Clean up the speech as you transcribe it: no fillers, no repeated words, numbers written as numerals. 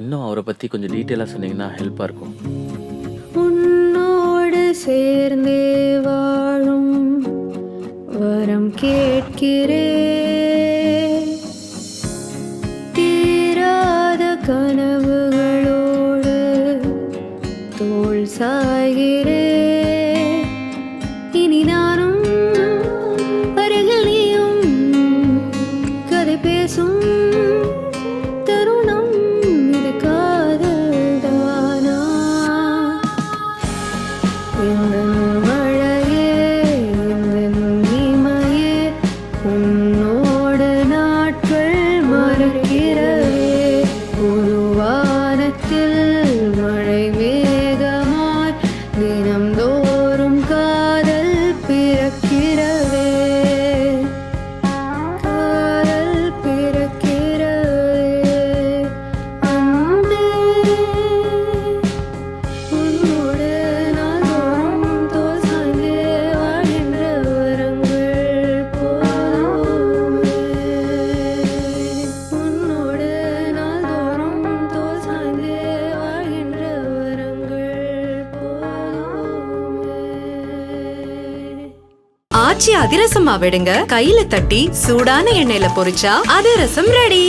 இன்னும் அவரை பத்தி கொஞ்சம் டீட்டெயிலா சொன்னீங்கன்னா ஹெல்ப்பா இருக்கும். உன்னோடு சேர்ந்தே வாழும் வரம் கேட்கிறேன். தீராத கனவுகளோடு தோள் சாய்கிறேன். இனி நானும் அருகில் நீயும் கதை பேசும் தருணம் இது. காதல் தானா? இந்த மழையே இந்த இமையே உன்னோடு நாட்கள் மறக்கிறவே. ஒரு வானத்தில் மழை மேகமாய் தினம்தோறும் காதல் பிறக்கிறவே. காதல் பிறக்கிறவே. அன்பே உன்னோடு நாள்தோறும் தோள் சாய்ந்தே வாழ்கின்ற வரங்கள் போதுமே. உன்னோடு நாள்தோறும் தோள் சாய்ந்தே வாழ்கின்ற வரங்கள் போதுமே. ஆச்சி அதிரசமா விடுங்க, கையில தட்டி சூடான எண்ணெயில பொரிச்சா அதிரசம் ரெடி.